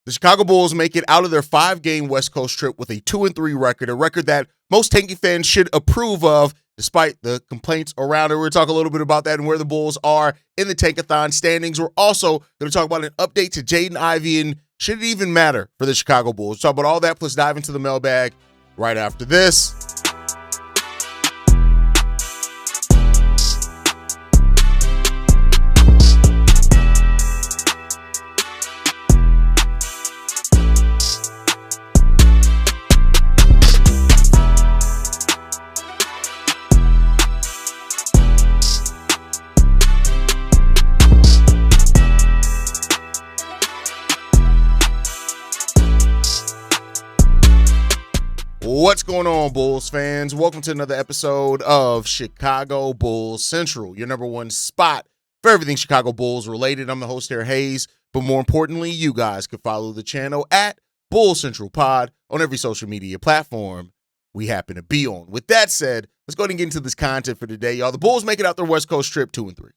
The Chicago Bulls make it out of their 5-game West Coast trip with a 2-3 record, a record that most tanking fans should approve of, despite the complaints around it. We're going to talk a little bit about that and where the Bulls are in the tankathon standings. We're also going to talk about an update to Jaden Ivey and should it even matter for the Chicago Bulls. We'll talk about all that, plus dive into the mailbag right after this. What's going on, Bulls fans? Welcome to another episode of Chicago Bulls Central, your number one spot for everything Chicago Bulls related. I'm the host here, Haize, but more importantly, you guys can follow the channel at Bulls Central Pod on every social media platform we happen to be on. With that said, let's go ahead and get into this content for today, y'all. The Bulls make it out their West Coast trip 2-3.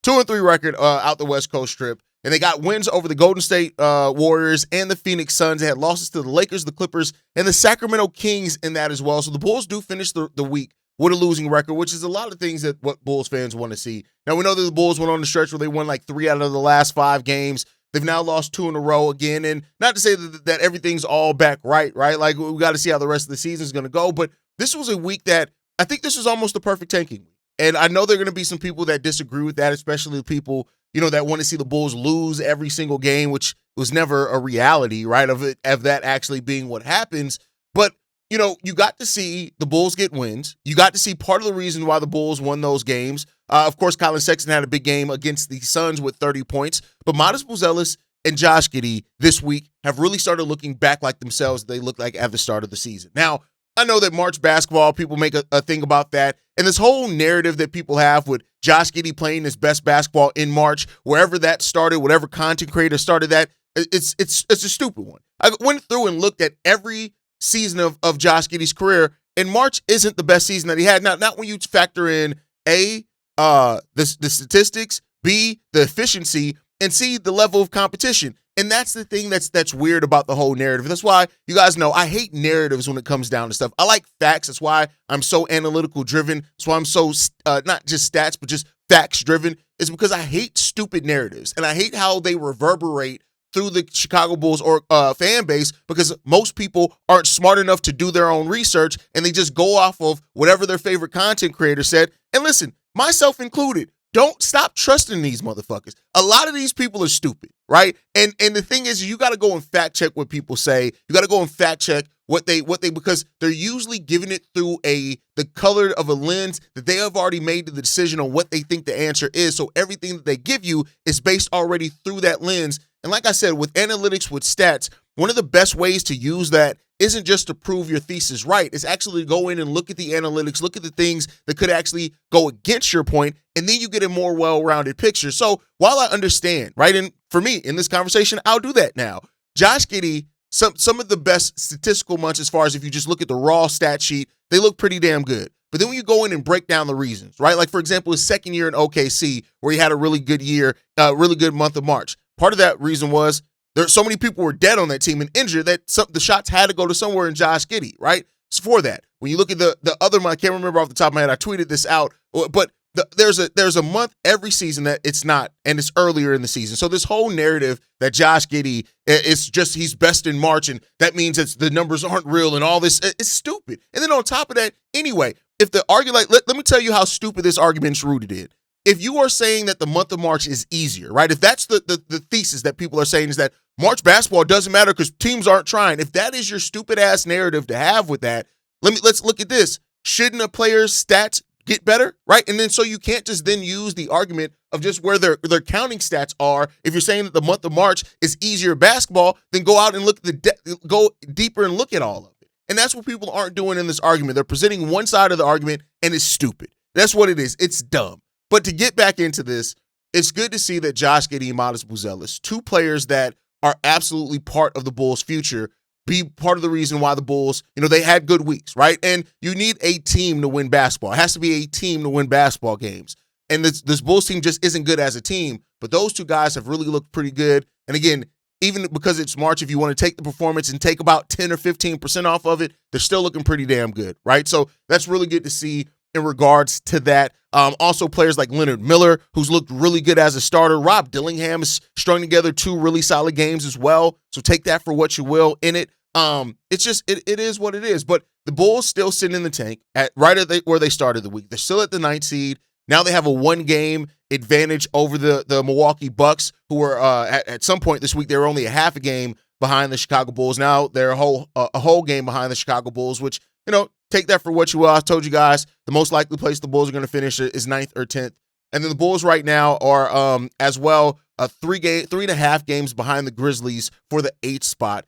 2-3 record out the West Coast trip. And they got wins over the Golden State Warriors and the Phoenix Suns. They had losses to the Lakers, the Clippers, and the Sacramento Kings in that as well. So the Bulls do finish the week with a losing record, which is a lot of things that what Bulls fans want to see. Now, we know that the Bulls went on the stretch where they won like 3 out of the last 5 games. They've now lost 2 in a row again. And not to say that everything's all back right? Like, we got to see how the rest of the season is going to go. But this was a week that I think this was almost the perfect tanking week. And I know there are going to be some people that disagree with that, especially people that want to see the Bulls lose every single game, which was never a reality, right, of that actually being what happens. But, you got to see the Bulls get wins. You got to see part of the reason why the Bulls won those games. Of course, Colin Sexton had a big game against the Suns with 30 points. But Matas Buzelis and Josh Giddey this week have really started looking back like themselves they looked like at the start of the season. Now, I know that March basketball, people make a thing about that. And this whole narrative that people have with Josh Giddey playing his best basketball in March, wherever that started, whatever content creator started that, it's a stupid one. I went through and looked at every season of Josh Giddey's career, and March isn't the best season that he had. Not when you factor in A, the statistics, B, the efficiency, and C, the level of competition. And that's the thing that's weird about the whole narrative. That's why you guys know I hate narratives when it comes down to stuff. I like facts. That's why I'm so analytical driven. That's why I'm so not just stats, but just facts driven. It's because I hate stupid narratives. And I hate how they reverberate through the Chicago Bulls or fan base, because most people aren't smart enough to do their own research and they just go off of whatever their favorite content creator said. And listen, myself included, don't stop trusting these motherfuckers. A lot of these people are stupid, right? And the thing is, you got to go and fact check what people say. You got to go and fact check what they because they're usually giving it through the color of a lens that they have already made the decision on what they think the answer is. So everything that they give you is based already through that lens. And like I said, with analytics, with stats, one of the best ways to use that isn't just to prove your thesis right. It's actually to go in and look at the analytics, look at the things that could actually go against your point, and then you get a more well-rounded picture. So while I understand, right, and for me in this conversation, I'll do that now. Josh Giddey, some of the best statistical months as far as if you just look at the raw stat sheet, they look pretty damn good. But then when you go in and break down the reasons, right, like for example, his second year in OKC where he had a really good year, really good month of March. Part of that reason was so many people were dead on that team and injured that the shots had to go to somewhere in Josh Giddey, right? So for that, when you look at the other month, I can't remember off the top of my head, I tweeted this out, but there's a month every season that it's not, and it's earlier in the season. So this whole narrative that Josh Giddey, it's just he's best in March, and that means the numbers aren't real and all this, it's stupid. And then on top of that, anyway, if the argument, let me tell you how stupid this argument's rooted in. If you are saying that the month of March is easier, right? If that's the thesis that people are saying is that March basketball doesn't matter because teams aren't trying. If that is your stupid ass narrative to have with that, let's look at this. Shouldn't a player's stats get better, right? And then so you can't just then use the argument of just where their counting stats are. If you're saying that the month of March is easier basketball, then go out and look at go deeper and look at all of it. And that's what people aren't doing in this argument. They're presenting one side of the argument, and it's stupid. That's what it is. It's dumb. But to get back into this, it's good to see that Josh Giddey and Matas Buzelis, 2 players that are absolutely part of the Bulls' future, be part of the reason why the Bulls, they had good weeks, right? And you need a team to win basketball. It has to be a team to win basketball games. And this Bulls team just isn't good as a team, but those 2 guys have really looked pretty good. And again, even because it's March, if you want to take the performance and take about 10 or 15% off of it, they're still looking pretty damn good, right? So that's really good to see in regards to that. Also, players like Leonard Miller, who's looked really good as a starter. Rob Dillingham has strung together 2 really solid games as well. So take that for what you will in it. It's just, it is what it is. But the Bulls still sitting in the tank at where they started the week. They're still at the 9th seed. Now they have a 1-game advantage over the Milwaukee Bucks, who were at some point this week, they were only a half a game behind the Chicago Bulls. Now they're a whole game behind the Chicago Bulls, which, take that for what you will. I told you guys the most likely place the Bulls are going to finish is 9th or 10th. And then the Bulls right now are as well 3.5 games behind the Grizzlies for the 8th spot,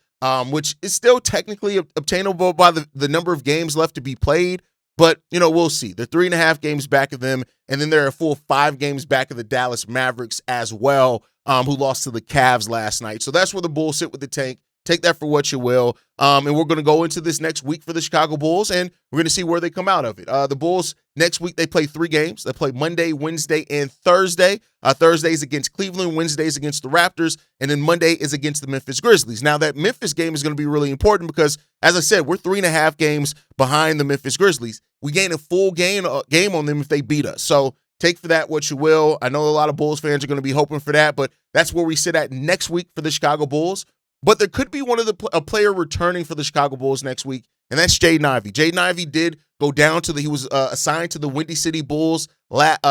which is still technically obtainable by the number of games left to be played. But, we'll see. They're 3.5 games back of them, and then they're a full 5 games back of the Dallas Mavericks as well, who lost to the Cavs last night. So that's where the Bulls sit with the tank. Take that for what you will. And we're going to go into this next week for the Chicago Bulls, and we're going to see where they come out of it. The Bulls, next week, they play 3 games. They play Monday, Wednesday, and Thursday. Thursday is against Cleveland. Wednesday is against the Raptors. And then Monday is against the Memphis Grizzlies. Now, that Memphis game is going to be really important because, as I said, we're 3.5 games behind the Memphis Grizzlies. We gain a full game on them if they beat us. So take for that what you will. I know a lot of Bulls fans are going to be hoping for that, but that's where we sit at next week for the Chicago Bulls. But there could be a player returning for the Chicago Bulls next week, and that's Jaden Ivey. Jaden Ivey did go down he was assigned to the Windy City Bulls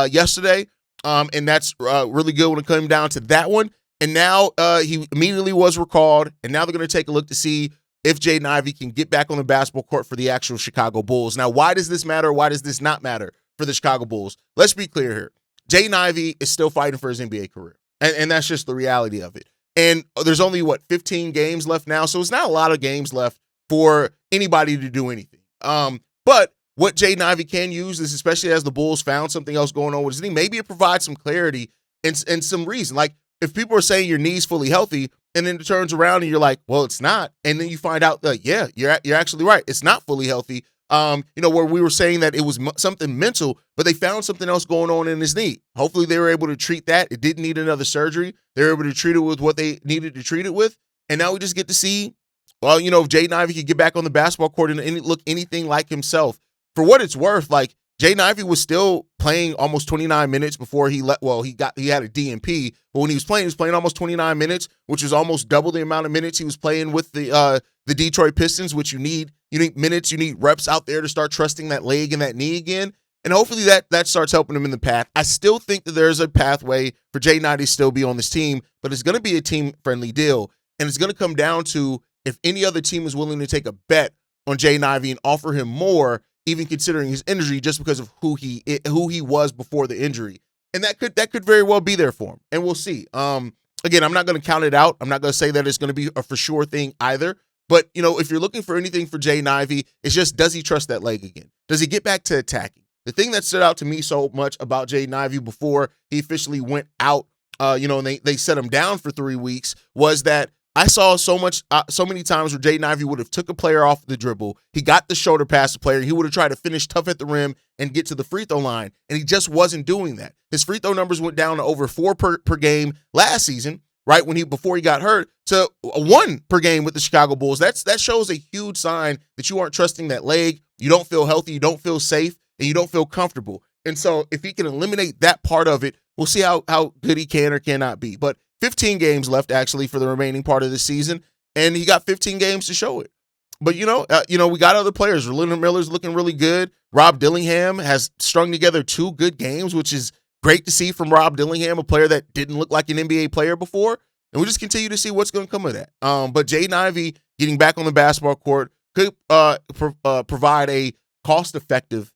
yesterday, and that's really good when it came down to that one. And now he immediately was recalled, and now they're going to take a look to see if Jaden Ivey can get back on the basketball court for the actual Chicago Bulls. Now, why does this matter? Why does this not matter for the Chicago Bulls? Let's be clear here. Jaden Ivey is still fighting for his NBA career, and that's just the reality of it. And there's only, 15 games left now, so it's not a lot of games left for anybody to do anything. But what Jaden Ivey can use is, especially as the Bulls found something else going on with his knee, maybe it provides some clarity and some reason. Like, if people are saying your knee's fully healthy, and then it turns around and you're like, well, it's not. And then you find out that, yeah, you're actually right. It's not fully healthy. Where we were saying that it was something mental, but they found something else going on in his knee. Hopefully they were able to treat that. It didn't need another surgery. They were able to treat it with what they needed to treat it with. And now we just get to see, if Jaden Ivey could get back on the basketball court and look anything like himself. For what it's worth, like, Jaden Ivey was still playing almost 29 minutes before he had a DNP, but when he was playing almost 29 minutes, which was almost double the amount of minutes he was playing with the Detroit Pistons, which you need minutes, you need reps out there to start trusting that leg and that knee again. And hopefully that starts helping him in the path. I still think that there's a pathway for Jaden Ivey to still be on this team, but it's going to be a team-friendly deal. And it's going to come down to if any other team is willing to take a bet on Jaden Ivey and offer him more, even considering his injury, just because of who he was before the injury. And that could very well be there for him. And we'll see. Again, I'm not going to count it out. I'm not going to say that it's going to be a for sure thing either. But, if you're looking for anything for Jaden Ivey, it's just, does he trust that leg again? Does he get back to attacking? The thing that stood out to me so much about Jaden Ivey before he officially went out, and they set him down for 3 weeks, was that I saw so many times where Jaden Ivey would have took a player off the dribble. He got the shoulder past the player. He would have tried to finish tough at the rim and get to the free throw line, and he just wasn't doing that. His free throw numbers went down to over 4 per game last season, right, before he got hurt, to 1 per game with the Chicago Bulls. That shows a huge sign that you aren't trusting that leg. You don't feel healthy, you don't feel safe, and you don't feel comfortable. And so if he can eliminate that part of it, we'll see how good he can or cannot be. But 15 games left, actually, for the remaining part of the season, and he got 15 games to show it. But, we got other players. Leonard Miller's looking really good. Rob Dillingham has strung together 2 good games, which is great to see from Rob Dillingham, a player that didn't look like an NBA player before. And we just continue to see what's going to come of that. But Jaden Ivey getting back on the basketball court could provide a cost-effective,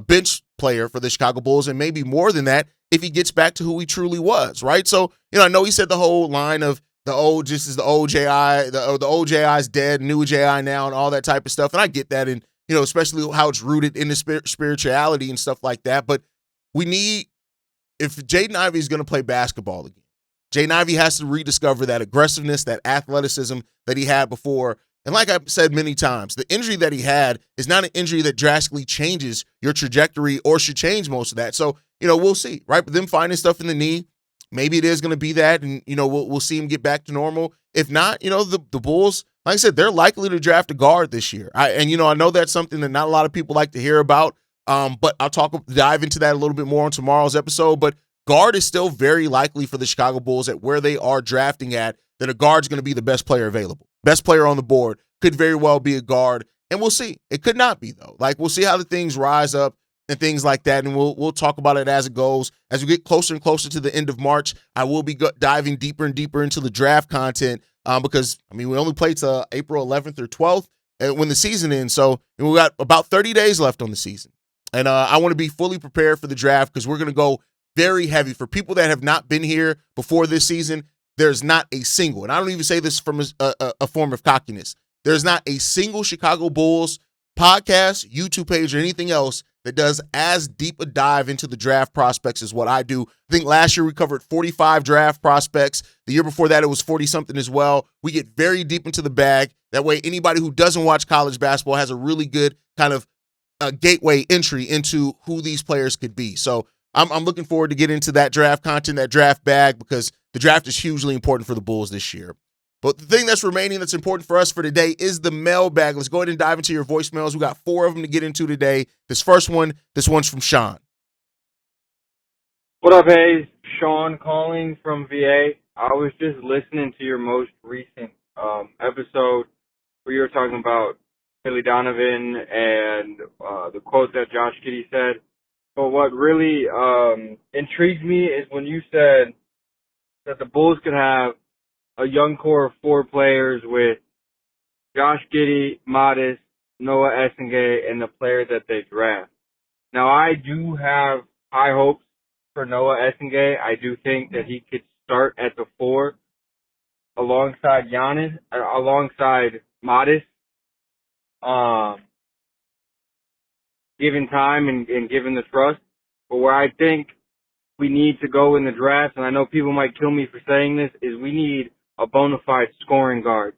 bench player for the Chicago Bulls, and maybe more than that if he gets back to who he truly was, right? So, I know he said the whole line of the old JI, the old JI's dead, new JI now, and all that type of stuff. And I get that, and, especially how it's rooted in the spirituality and stuff like that. But if Jaden Ivey is going to play basketball again, Jaden Ivey has to rediscover that aggressiveness, that athleticism that he had before. And like I've said many times, the injury that he had is not an injury that drastically changes your trajectory or should change most of that. So, we'll see, right? But them finding stuff in the knee, maybe it is going to be that, and we'll see him get back to normal. If not, the Bulls, like I said, they're likely to draft a guard this year. I know that's something that not a lot of people like to hear about. But I'll dive into that a little bit more on tomorrow's episode. But guard is still very likely for the Chicago Bulls at where they are drafting at, that a guard's going to be the best player available. Best player on the board could very well be a guard, and we'll see. It could not be, though. Like, we'll see how the things rise up and things like that, and we'll talk about it as it goes. As we get closer and closer to the end of March, I will be diving deeper and deeper into the draft content because, we only play to April 11th or 12th when the season ends, so we got about 30 days left on the season. And I want to be fully prepared for the draft because we're going to go very heavy. For people that have not been here before this season, there's not a single, and I don't even say this from a form of cockiness, there's not a single Chicago Bulls podcast, YouTube page, or anything else that does as deep a dive into the draft prospects as what I do. I think last year we covered 45 draft prospects. The year before that, it was 40-something as well. We get very deep into the bag. That way, anybody who doesn't watch college basketball has a really good kind of gateway entry into who these players could be. So I'm looking forward to get into that draft content, that draft bag, because the draft is hugely important for the Bulls this year. But the thing that's remaining that's important for us for today is the mailbag. Let's go ahead and dive into your voicemails. We got 4 of them to get into today. This one's from Sean. What up, Haize? Sean calling from VA. I was just listening to your most recent episode where you were talking about Billy Donovan and the quote that Josh Giddey said. But what really intrigued me is when you said that the Bulls could have a young core of 4 players with Josh Giddey, Modest, Noah Essengay, and the player that they draft. Now, I do have high hopes for Noah Essengay. I do think that he could start at the 4 alongside Modest. Given time and given the trust. But where I think we need to go in the draft, and I know people might kill me for saying this, is we need a bona fide scoring guard.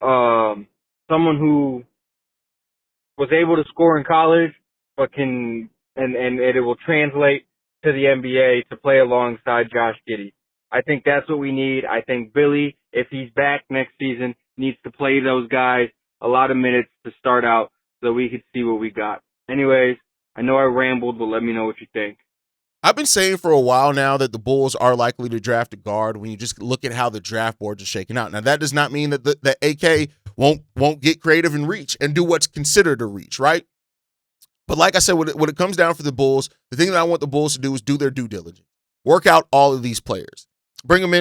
Someone who was able to score in college, but and it will translate to the NBA to play alongside Josh Giddey. I think that's what we need. I think Billy, if he's back next season, needs to play those guys a lot of minutes to start out so we could see what we got. Anyways, I know I rambled, but let me know what you think. I've been saying for a while now that the Bulls are likely to draft a guard when you just look at how the draft boards are shaking out. Now, that does not mean that that AK won't get creative and reach and do what's considered a reach, right? But like I said, when it comes down for the Bulls, the thing that I want the Bulls to do is do their due diligence. Work out all of these players. Bring them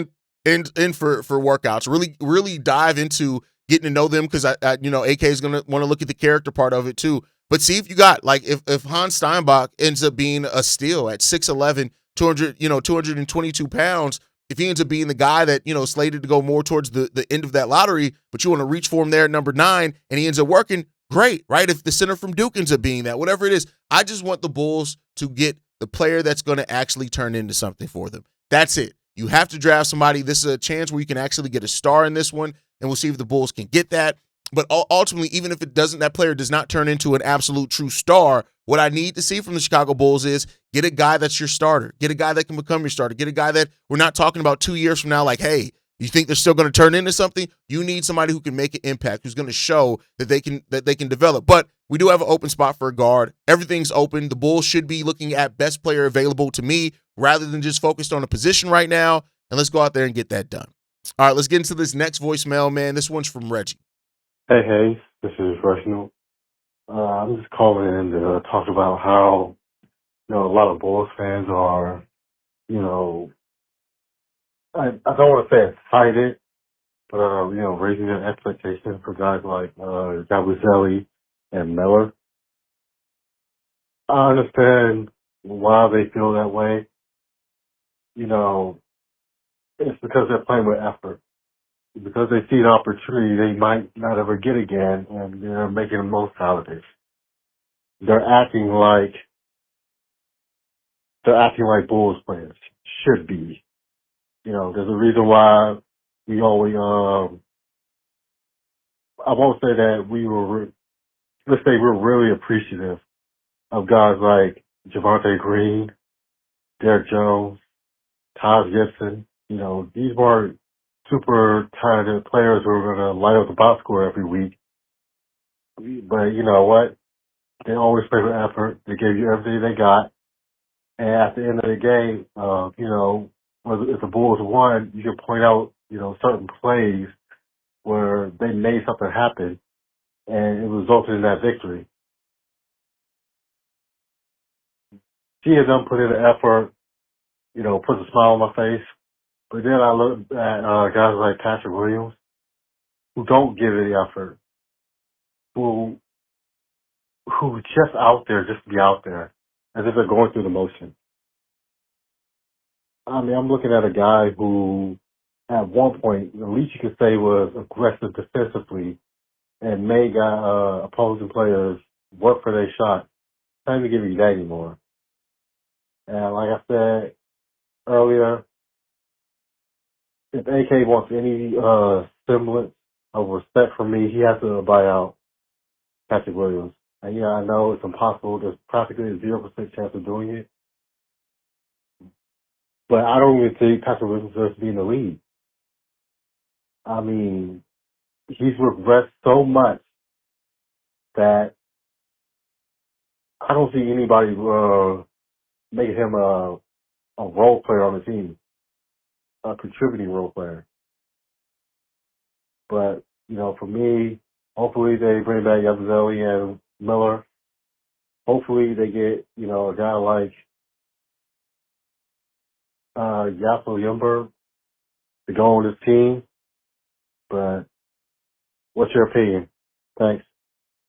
in for workouts. Really dive into getting to know them because AK is going to want to look at the character part of it too. But see if you got, like, if Hans Steinbach ends up being a steal at 6'11", 222 pounds, if he ends up being the guy that, slated to go more towards the end of that lottery, but you want to reach for him there at number 9 and he ends up working, great, right? If the center from Duke ends up being that, whatever it is, I just want the Bulls to get the player that's going to actually turn into something for them. That's it. You have to draft somebody. This is a chance where you can actually get a star in this one, and we'll see if the Bulls can get that. But ultimately, even if that player does not turn into an absolute true star, what I need to see from the Chicago Bulls is get a guy that's your starter. Get a guy that can become your starter. Get a guy that we're not talking about 2 years from now like, hey, you think they're still going to turn into something? You need somebody who can make an impact, who's going to show that they can develop. But we do have an open spot for a guard. Everything's open. The Bulls should be looking at best player available to me rather than just focused on a position right now. And let's go out there and get that done. All right, let's get into this next voicemail, man. This one's from Reggie. Hey, Haize, this is Reginald. I'm just calling in to talk about how, a lot of Bulls fans are, I don't want to say excited, but, raising their expectations for guys like Gabrizelli and Miller. I understand why they feel that way. It's because they're playing with effort. Because they see an opportunity they might not ever get again, and they're making the most out of it. They're acting like Bulls players should be. There's a reason why we always. I won't say that let's say we're really appreciative of guys like Javonte Green, Derrick Jones, Taj Gibson. These weren't super talented players who were going to light up the box score every week. But you know what? They always play with effort. They gave you everything they got. And at the end of the game, if the Bulls won, you can point out, certain plays where they made something happen and it resulted in that victory. She has done put in the effort, puts a smile on my face. But then I look at guys like Patrick Williams who don't give it the effort, who just out there just to be out there, as if they're going through the motion. I mean, I'm looking at a guy who, at one point, the least you could say was aggressive defensively and made opposing players work for their shot. Not even give you that anymore. And like I said earlier, if AK wants any semblance of respect from me, he has to buy out Patrick Williams. And yeah, I know it's impossible. There's practically a 0% chance of doing it. But I don't even think Patrick Williams deserves to be in the league. I mean, he's regressed so much that I don't see anybody making him a role player on the team, a contributing role player. But, for me, hopefully they bring back Yabusele and Miller. Hopefully they get, a guy like Yasso Yumberg to go on this team. But what's your opinion? Thanks.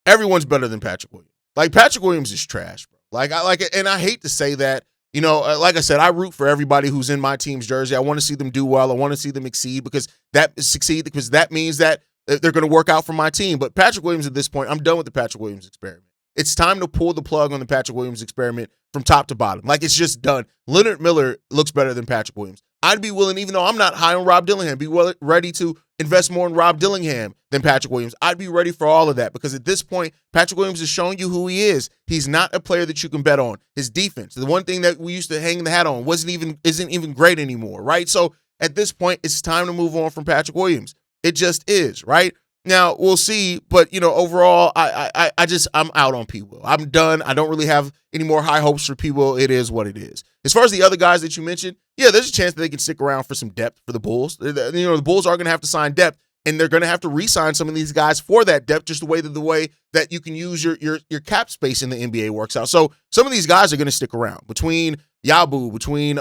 Everyone's better than Patrick Williams. Like, Patrick Williams is trash, bro. Like, I like it, and I hate to say that. Like I said, I root for everybody who's in my team's jersey. I want to see them do well. I want to see them succeed because that means that they're going to work out for my team. But Patrick Williams, at this point, I'm done with the Patrick Williams experiment. It's time to pull the plug on the Patrick Williams experiment from top to bottom. Like, it's just done. Leonard Miller looks better than Patrick Williams. I'd be willing, even though I'm not high on Rob Dillingham, ready to invest more in Rob Dillingham than Patrick Williams. I'd be ready for all of that because at this point, Patrick Williams is showing you who he is. He's not a player that you can bet on. His defense, the one thing that we used to hang the hat on, isn't even great anymore, right? So at this point, it's time to move on from Patrick Williams. It just is, right? Now, we'll see, but, overall, I'm out on P. Will. I'm done. I don't really have any more high hopes for P. Will. It is what it is. As far as the other guys that you mentioned, yeah, there's a chance that they can stick around for some depth for the Bulls. The Bulls are going to have to sign depth, and they're going to have to re-sign some of these guys for that depth, just the way that you can use your cap space in the NBA works out. So some of these guys are going to stick around between Yabu, between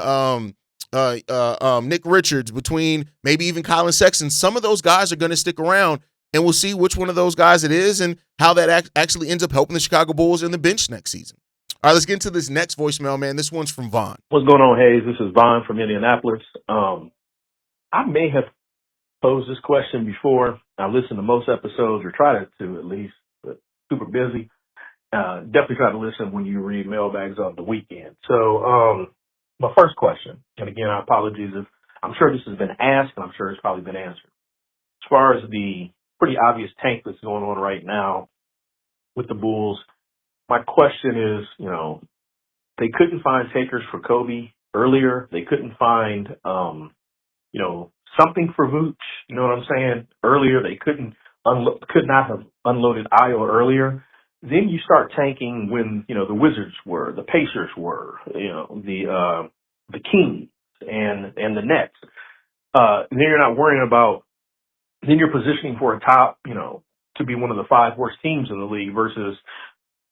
Nick Richards, between maybe even Colin Sexton. Some of those guys are going to stick around. And we'll see which one of those guys it is and how that actually ends up helping the Chicago Bulls in the bench next season. All right, let's get into this next voicemail, man. This one's from Vaughn. What's going on, Haize? This is Vaughn from Indianapolis. I may have posed this question before. I listen to most episodes, or try to at least, but super busy. Definitely try to listen when you read mailbags on the weekend. So my first question, and again, I apologize if I'm sure this has been asked, and I'm sure it's probably been answered. As far as the pretty obvious tank that's going on right now with the Bulls, my question is, they couldn't find takers for Kobe earlier. They couldn't find, something for Vooch. You know what I'm saying? Earlier, they could not have unloaded Io earlier. Then you start tanking when, the Wizards were, the Pacers were, the Kings and the Nets. Then you're not worrying about. Then you're positioning for a top, to be one of the 5 worst teams in the league versus,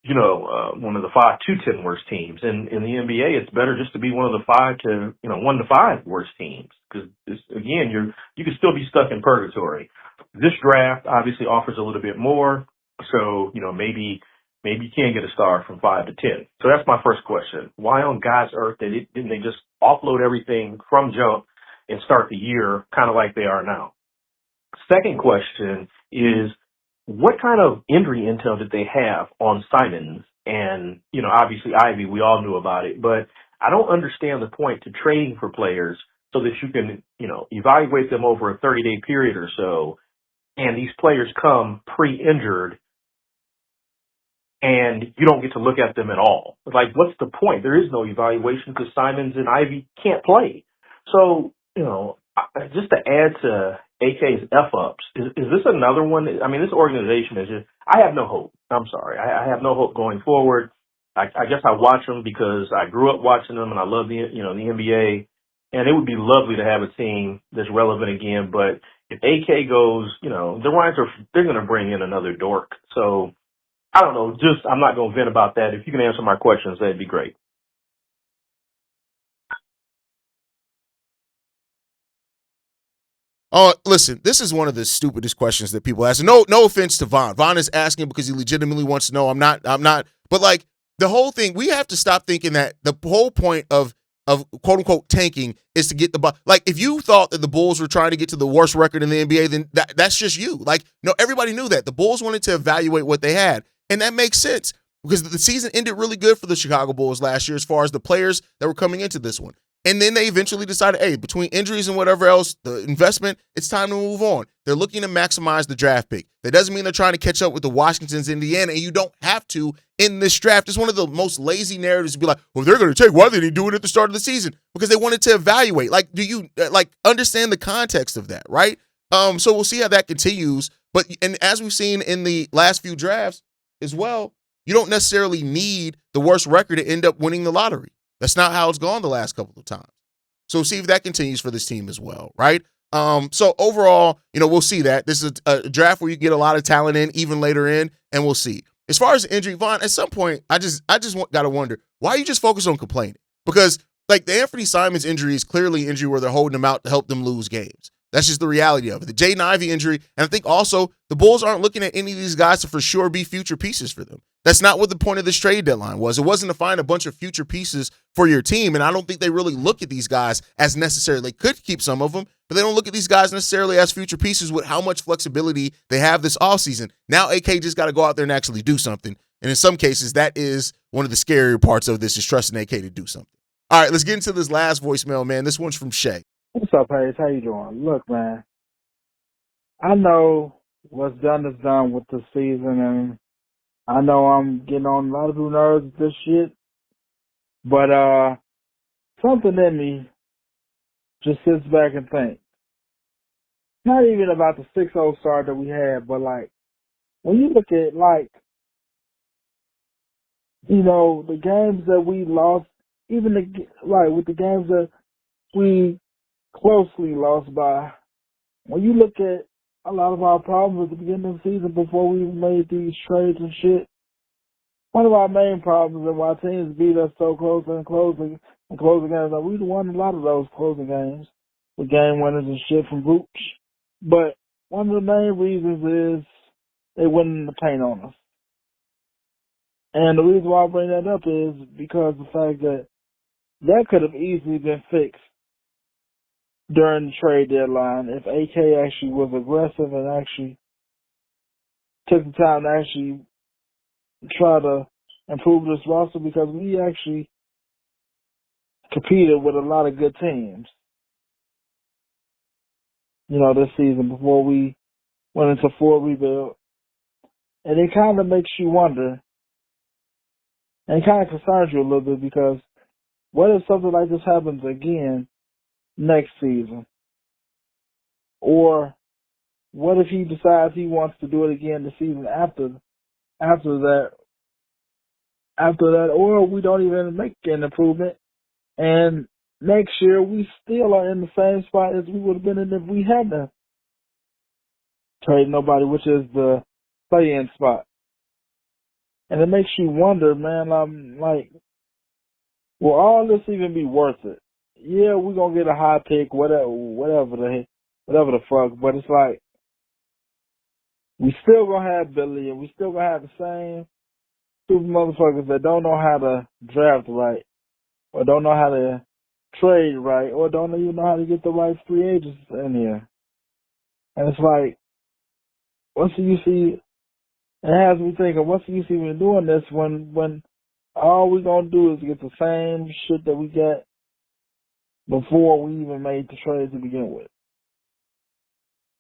one of the 5 to 10 worst teams. And in the NBA, it's better just to be one of the 5 to, 1 to 5 worst teams. Because again, you can still be stuck in purgatory. This draft obviously offers a little bit more. So, maybe you can get a star from 5 to 10. So that's my first question. Why on God's earth didn't they just offload everything from jump and start the year kind of like they are now? Second question is, what kind of injury intel did they have on Simons? And, obviously Ivy, we all knew about it, but I don't understand the point to trading for players so that you can, evaluate them over a 30-day period or so. And these players come pre-injured and you don't get to look at them at all. Like, what's the point? There is no evaluation because Simons and Ivy can't play. So, just to add to AK's F-ups, is this another one? I mean, this organization is just, I have no hope. I'm sorry. I have no hope going forward. I guess I watch them because I grew up watching them and I love the NBA. And it would be lovely to have a team that's relevant again. But if AK goes, the Lions they're going to bring in another dork. So I don't know. I'm not going to vent about that. If you can answer my questions, that'd be great. Oh, listen, this is one of the stupidest questions that people ask. No offense to Vaughn. Vaughn is asking because he legitimately wants to know. I'm not. But like the whole thing, we have to stop thinking that the whole point of quote unquote tanking is to get the like. If you thought that the Bulls were trying to get to the worst record in the NBA, then that's just you. Like, no, everybody knew that the Bulls wanted to evaluate what they had, and that makes sense because the season ended really good for the Chicago Bulls last year as far as the players that were coming into this one. And then they eventually decided, hey, between injuries and whatever else, the investment, it's time to move on. They're looking to maximize the draft pick. That doesn't mean they're trying to catch up with the Washingtons, Indiana, and you don't have to in this draft. It's one of the most lazy narratives to be like, well, they're going to take. Why did they do it at the start of the season? Because they wanted to evaluate. Like, do you understand the context of that, right? So we'll see how that continues. And as we've seen in the last few drafts as well, you don't necessarily need the worst record to end up winning the lottery. That's not how it's gone the last couple of times. So see if that continues for this team as well, right? So overall, we'll see that. This is a draft where you get a lot of talent in, even later in, and we'll see. As far as the injury, Vaughn, at some point, I just got to wonder, why are you just focused on complaining? Because, like, the Anthony Simons injury is clearly an injury where they're holding him out to help them lose games. That's just the reality of it. The Jaden Ivey injury, and I think also the Bulls aren't looking at any of these guys to for sure be future pieces for them. That's not what the point of this trade deadline was. It wasn't to find a bunch of future pieces for your team, and I don't think they really look at these guys as necessary. They could keep some of them, but they don't look at these guys necessarily as future pieces with how much flexibility they have this offseason. Now AK just got to go out there and actually do something, and in some cases, that is one of the scarier parts of this is trusting AK to do something. All right, let's get into this last voicemail, man. This one's from Shay. What's up, Haize? How you doing? Look, man, I know what's done is done with the season, and I know I'm getting on a lot of people's nerves with this shit, but something in me just sits back and thinks. Not even about the 6-0 start that we had, but like when you look at the games that we lost, even with the games that we closely lost by. When you look at a lot of our problems at the beginning of the season before we made these trades and shit, one of our main problems and why teams beat us so close and closing games, like we won a lot of those closing games with game winners and shit from Booch. But one of the main reasons is they went in the paint on us. And the reason why I bring that up is because of the fact that could have easily been fixed during the trade deadline if AK actually was aggressive and actually took the time to actually try to improve this roster, because we actually competed with a lot of good teams, this season before we went into full rebuild. And it kind of makes you wonder, and it kind of concerns you a little bit, because what if something like this happens again next season? Or what if he decides he wants to do it again the season after that, or we don't even make an improvement, and next year we still are in the same spot as we would have been in if we hadn't traded nobody, which is the play-in spot. And it makes you wonder, man, I'm like, will all this even be worth it? Yeah, we're gonna get a high pick, whatever the fuck, but it's like, we still gonna have Billy, and we still gonna have the same stupid motherfuckers that don't know how to draft right, or don't know how to trade right, or don't even know how to get the right free agents in here. And it's like, what's the use? It has me thinking, what's the use even doing this when all we gonna do is get the same shit that we got before we even made the trade to begin with?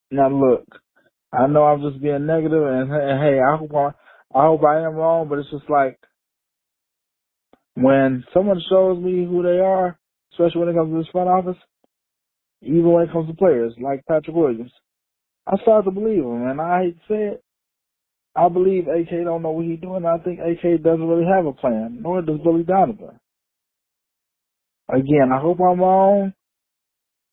Now look, I know I'm just being negative, and hey, I hope I am wrong, but it's just like, when someone shows me who they are, especially when it comes to this front office, even when it comes to players like Patrick Williams. I start to believe him, and I hate to say it. I believe AK don't know what he's doing. I think AK doesn't really have a plan, nor does Billy Donovan. Again, I hope I'm wrong.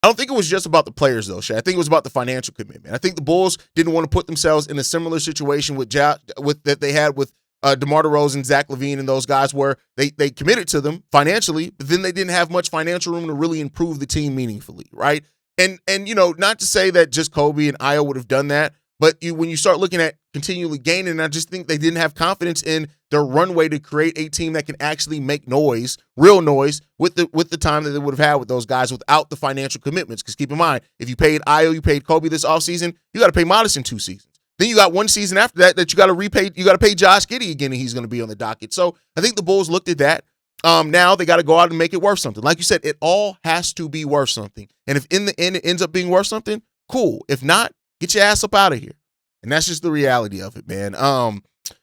I don't think it was just about the players, though, Shay. I think it was about the financial commitment. I think the Bulls didn't want to put themselves in a similar situation with that they had with DeMar DeRozan, Zach LaVine, and those guys, where they committed to them financially, but then they didn't have much financial room to really improve the team meaningfully, right? And not to say that just Kobe and Io would have done that, but when you start looking at continually gaining, I just think they didn't have confidence in their runway to create a team that can actually make noise, real noise, with the time that they would have had with those guys without the financial commitments. Because keep in mind, if you paid Io, you paid Kobe this offseason, you got to pay Modest in 2 seasons. Then you got 1 season after that you got to repay. You got to pay Josh Giddey again, and he's going to be on the docket. So I think the Bulls looked at that. Now they got to go out and make it worth something. Like you said, it all has to be worth something. And if in the end it ends up being worth something, cool. If not, get your ass up out of here. And that's just the reality of it, man.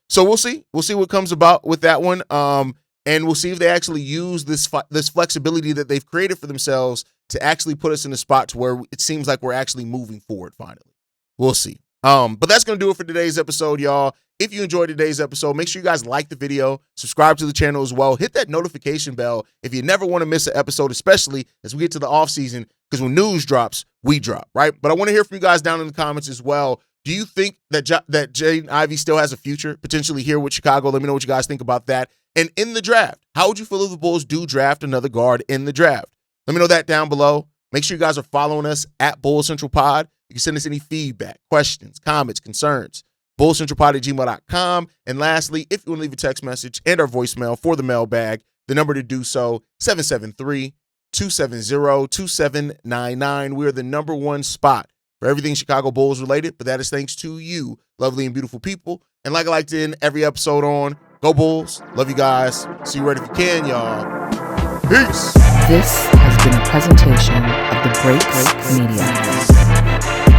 So we'll see. We'll see what comes about with that one. And we'll see if they actually use this flexibility that they've created for themselves to actually put us in a spot to where it seems like we're actually moving forward finally. We'll see. But that's going to do it for today's episode, y'all. If you enjoyed today's episode, make sure you guys like the video, subscribe to the channel as well. Hit that notification bell if you never want to miss an episode, especially as we get to the off season, because when news drops, we drop, right? But I want to hear from you guys down in the comments as well. Do you think that that Jaden Ivey still has a future potentially here with Chicago? Let me know what you guys think about that. And in the draft, how would you feel if the Bulls do draft another guard in the draft? Let me know that down below. Make sure you guys are following us at Bulls Central Pod. You can send us any feedback, questions, comments, concerns, bullscentralpod@gmail.com. And lastly, if you want to leave a text message and our voicemail for the mailbag, the number to do so, 773-270-2799. We're the #1 spot for everything Chicago Bulls related, but that is thanks to you, lovely and beautiful people. And like I like to end every episode on, go Bulls. Love you guys. See you right if you can, y'all. Peace. This has been a presentation of the Break Media.